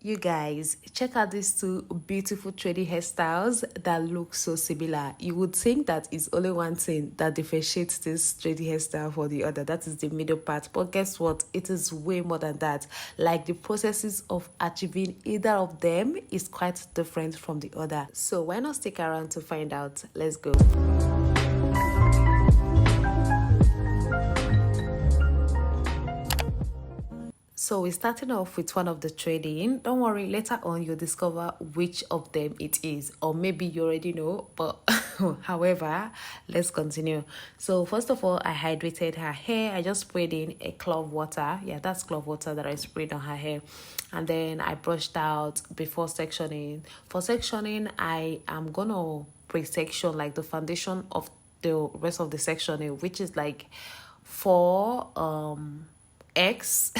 You guys, check out these two beautiful trendy hairstyles that look so similar. You would think that it's only one thing that differentiates this trendy hairstyle for the other. That is the middle part. But guess what? It is way more than that. Like the processes of achieving either of them is quite different from the other. So why not stick around to find out? Let's go. So we're starting off with one of the trading. Don't worry, later on you'll discover which of them it is, or maybe you already know, but however, let's continue. So first of all, I hydrated her hair. I just sprayed in a clove water. Yeah, that's clove water that I sprayed on her hair. And then I brushed out before sectioning. For sectioning, I am gonna pre-section like the foundation of the rest of the sectioning, which is like 4 X.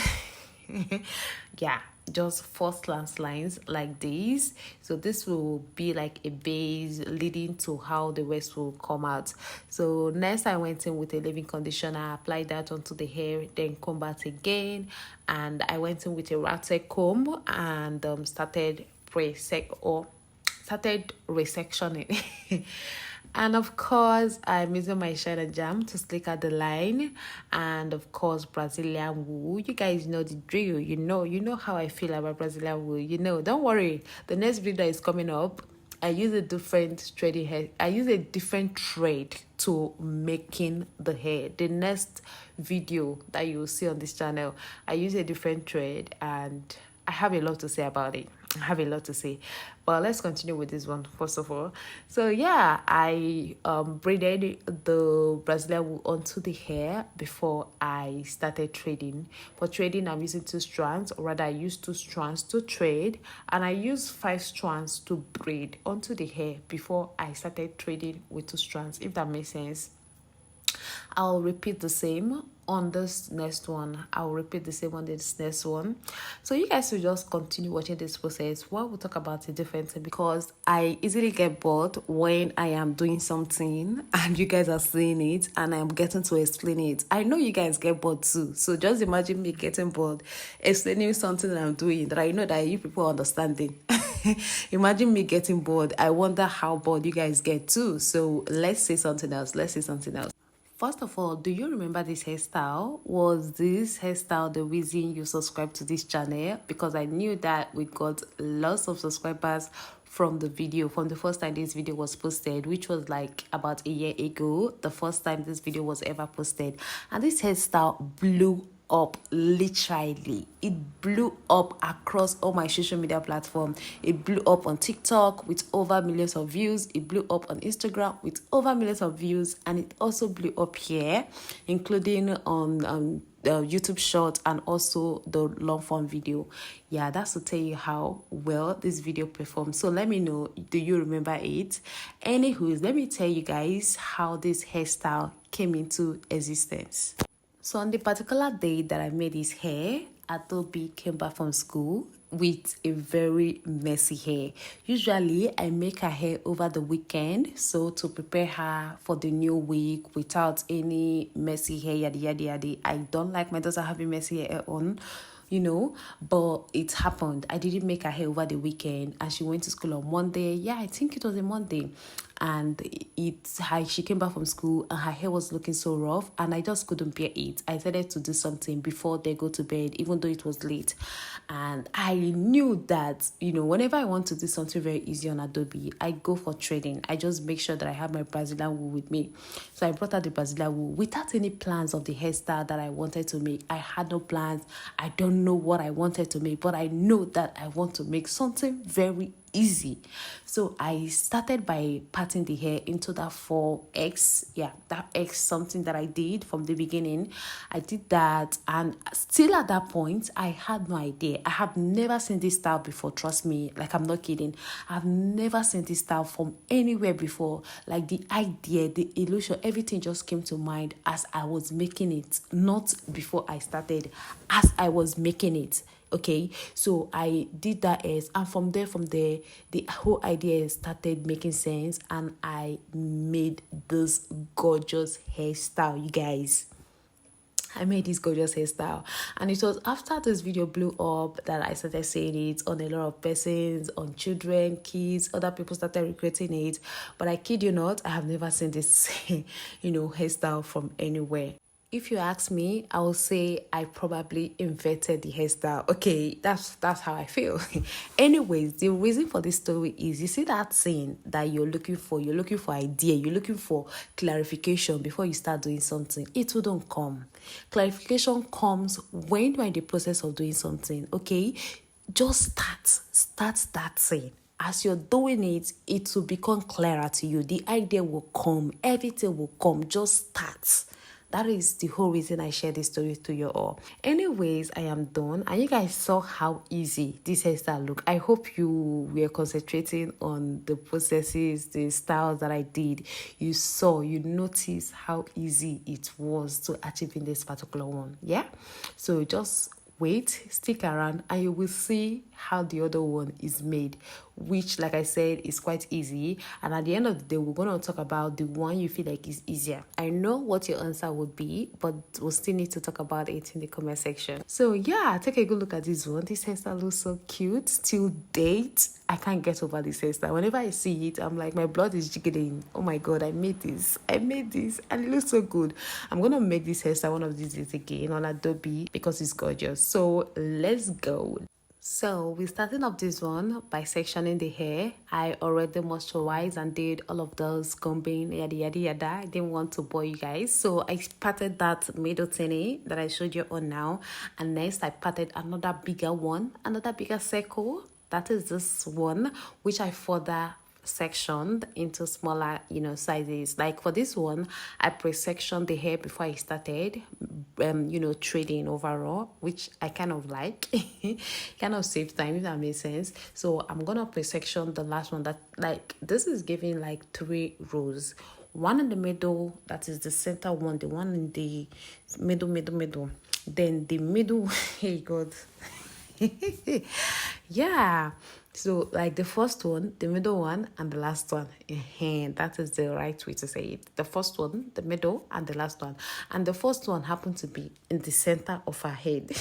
Yeah, just 4 slant lines like this. So this will be like a base leading to how the rest will come out. So next I went in with a leave-in conditioner, applied that onto the hair, then comb back again, and I went in with a routed comb and started resectioning. And of course, I'm using my Shea jam to slick out the line. And of course, Brazilian wool. You guys know the drill. You know how I feel about Brazilian wool. Don't worry. The next video is coming up. I use a different threading hair. I use a different thread to making the hair. The next video that you will see on this channel, I use a different thread, and I have a lot to say about it. I have a lot to say, but let's continue with this one first of all. So yeah, I braided the Brazilian wool onto the hair before I started trading. For trading, I'm using 2 strands, or rather I use 2 strands to trade, and I use 5 strands to braid onto the hair before I started trading with 2 strands, if that makes sense. I'll repeat the same on this next one. I'll repeat the same on this next one. So you guys will just continue watching this process while we talk about a different thing, because I easily get bored when I am doing something and you guys are seeing it and I'm getting to explain it. I know you guys get bored too. So just imagine me getting bored explaining something that I'm doing that I know that you people are understanding. Imagine me getting bored. I wonder how bored you guys get too. So let's say something else. First of all, do you remember this hairstyle? Was this hairstyle the reason you subscribed to this channel? Because I knew that we got lots of subscribers from the first time this video was posted, which was like about a year ago, the first time this video was ever posted. And this hairstyle blew up. Literally, it blew up across all my social media platforms. It blew up on TikTok with over millions of views. It blew up on Instagram with over millions of views, and it also blew up here, including on the YouTube short and also the long form video. Yeah, that's to tell you how well this video performed. So let me know, do you remember it? Anywho, let me tell you guys how this hairstyle came into existence. So on the particular day that I made his hair, Adobe came back from school with a very messy hair. Usually, I make her hair over the weekend, so to prepare her for the new week without any messy hair, yada yada yada. I don't like my daughter having messy hair on, but it happened. I didn't make her hair over the weekend, and she went to school on Monday. Yeah, I think it was a Monday. And she came back from school and her hair was looking so rough, and I just couldn't bear it. I decided to do something before they go to bed, even though it was late. And I knew that, whenever I want to do something very easy on Adobe, I go for trading. I just make sure that I have my Brazilian wool with me. So I brought out the Brazilian wool without any plans of the hairstyle that I wanted to make. I had no plans. I don't know what I wanted to make, but I know that I want to make something very easy. So I started by patting the hair into that 4X. Yeah, that X something that I did from the beginning. I did that, and still at that point, I had no idea. I have never seen this style before. Trust me, like I'm not kidding. I've never seen this style from anywhere before. Like the idea, the illusion, everything just came to mind as I was making it, not before I started, as I was making it. Okay, so I did that and from there, the whole idea started making sense, and I made this gorgeous hairstyle, you guys. I made this gorgeous hairstyle, and it was after this video blew up that I started saying it on a lot of persons, on children, kids, other people started recreating it. But I kid you not, I have never seen this hairstyle from anywhere. If you ask me, I will say I probably invented the hairstyle. Okay, that's how I feel. Anyways, the reason for this story is, you see that saying that you're looking for idea, you're looking for clarification before you start doing something. It wouldn't come. Clarification comes when you're in the process of doing something. Okay, just start that saying. As you're doing it, it will become clearer to you. The idea will come, everything will come. Just start. That is the whole reason I share this story to you all. Anyways, I am done. And you guys saw how easy this hairstyle look. I hope you were concentrating on the processes, the styles that I did. You noticed how easy it was to achieve in this particular one. Yeah? So just wait, stick around, and you will see how the other one is made, which, like I said, is quite easy. And at the end of the day, we're going to talk about the one you feel like is easier. I know what your answer would be, but we'll still need to talk about it in the comment section. So yeah, take a good look at this one. This hairstyle looks so cute. Still date, I can't get over this hairstyle. Whenever I see it, I'm like, my blood is jiggling. Oh my god, I made this, and it looks so good. I'm gonna make this hairstyle one of these days again on Adobe because it's gorgeous. So let's go. So we're starting off this one by sectioning the hair. I already moisturized and did all of those combing, yada yada yada. I didn't want to bore you guys, so I parted that middle tiny that I showed you on now, and next I parted another bigger circle. That is this one, which I further sectioned into smaller sizes. Like for this one, I pre-sectioned the hair before I started trading overall, which I kind of like. Kind of save time, if that makes sense. So I'm gonna pre-section the last one. That, like, this is giving like 3 rows, one in the middle, that is the center one, the one in the middle, then the middle. Hey god. Yeah, so like the first one, the middle one, and the last one. That is the right way to say it. The first one, the middle, and the last one. And the first one happened to be in the center of her head.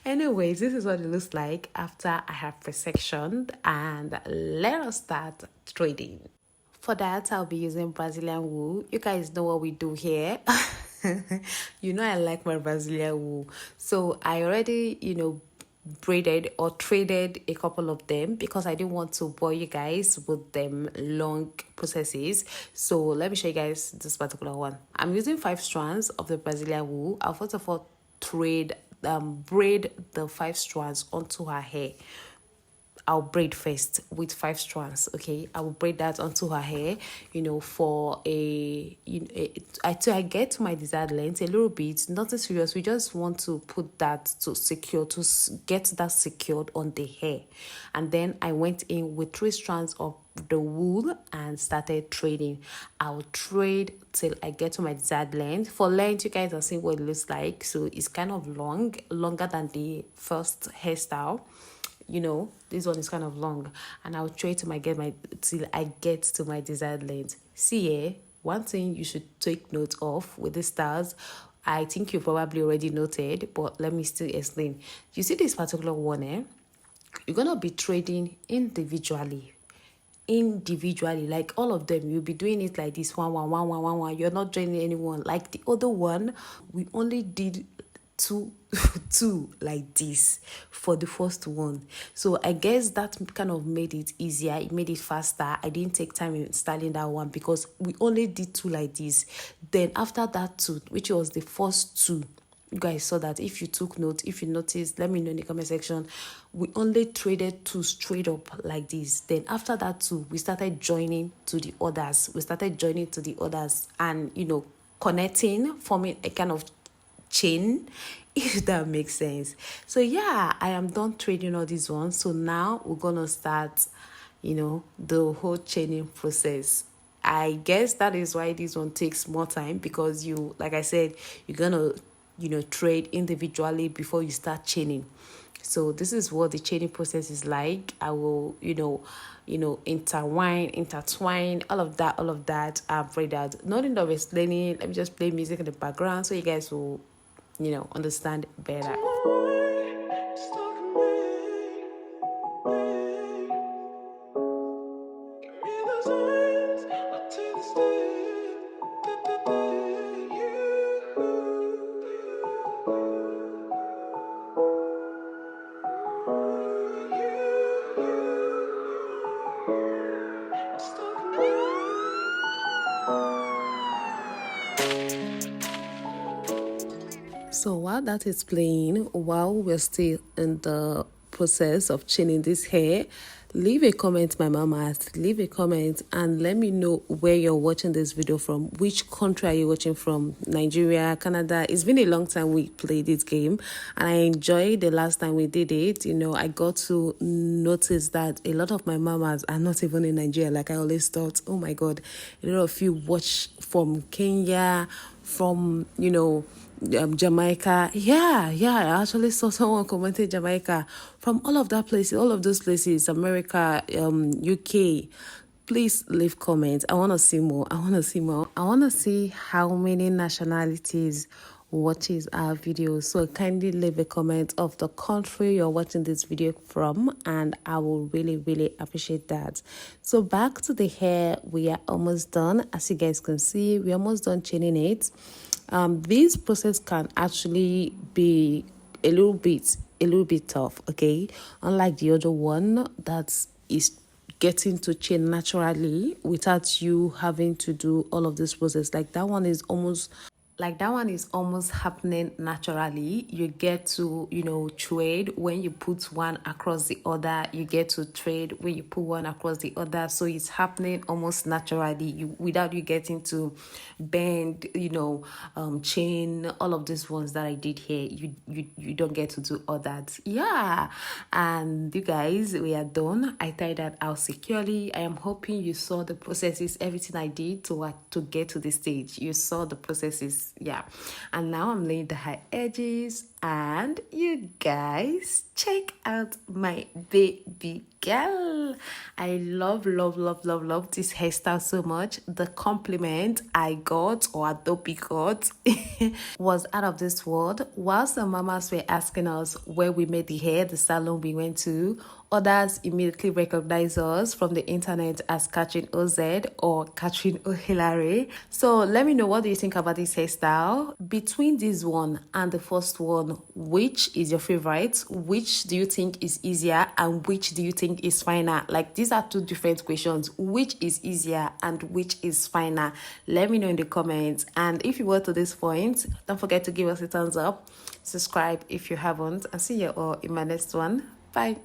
Anyways, this is what it looks like after I have pre-sectioned, and let us start trading. For that, I'll be using Brazilian wool. You guys know what we do here. You know I like my Brazilian wool. So I already, braided or traded a couple of them because I didn't want to bore you guys with them long processes. So let me show you guys this particular one. I'm using 5 strands of the Brazilian wool. I'll first of all braid the 5 strands onto her hair. I'll braid first with 5 strands. Okay, I will braid that onto her hair, for till I get to my desired length, a little bit, nothing serious. We just want to put that to get that secured on the hair. And then I went in with 3 strands of the wool and started trading. I'll trade till I get to my desired length. For length, you guys are seeing what it looks like. So it's kind of longer than the first hairstyle. This one is kind of long, and I'll try till I get to my desired length. See, one thing you should take note of with the styles, I think you probably already noted, but let me still explain. You see this particular one, you're gonna be trading individually, like all of them. You'll be doing it like this, one. You're not joining anyone. Like the other one, we only did two like this for the first one. So I guess that kind of made it easier. It made it faster. I didn't take time in styling that one because we only did 2 like this. Then after that 2, which was the first 2, you guys saw that. If you took note, if you noticed, let me know in the comment section. We only traded 2 straight up like this. Then after that 2, we started joining to the others. And connecting, forming a kind of chain, if that makes sense. So yeah, I am done trading all these ones. So now we're gonna start the whole chaining process. I guess that is why this one takes more time, because like I said, you're gonna thread individually before you start chaining. So this is what the chaining process is like. I will intertwine all of that. I've read out nothing of explaining. Let me just play music in the background so you guys will understand better. So while that is playing, while we're still in the process of chaining this hair, leave a comment, my mom asked. Leave a comment and let me know where you're watching this video from. Which country are you watching from? Nigeria, Canada? It's been a long time we played this game and I enjoyed the last time we did it. I got to notice that a lot of my mamas are not even in Nigeria like I always thought. Oh my God, a lot of you watch from Kenya, from Jamaica. I actually saw someone commented Jamaica, from all of those places, America, UK. Please leave comments. I want to see more. I want to see how many nationalities watches our videos. So kindly leave a comment of the country you're watching this video from and I will really appreciate that. So back to the hair, we are almost done. As you guys can see, we're almost done chaining it. This process can actually be a little bit tough, okay? Unlike the other one that is getting to chain naturally without you having to do all of this process. Like that one is almost happening naturally. You get to trade when you put one across the other. You get to trade when you put one across the other. So it's happening almost naturally, without you getting to bend, chain, all of these ones that I did here. You don't get to do all that. Yeah. And you guys, we are done. I tied that out securely. I am hoping you saw the processes, everything I did to get to this stage. You saw the processes. Yeah, and now I'm laying the high edges and you guys check out my baby girl. I love this hairstyle so much. The compliment I got, or Adobe got, was out of this world. Whilst the mamas were asking us where we made the hair, the salon we went to, others immediately recognize us from the internet as Catherine OZ or Catherine O'Hilary. So let me know, what do you think about this hairstyle? Between this one and the first one, which is your favorite? Which do you think is easier and which do you think is finer? Like, these are two different questions. Which is easier and which is finer? Let me know in the comments. And if you were to this point, don't forget to give us a thumbs up, subscribe if you haven't, and see you all in my next one. Bye.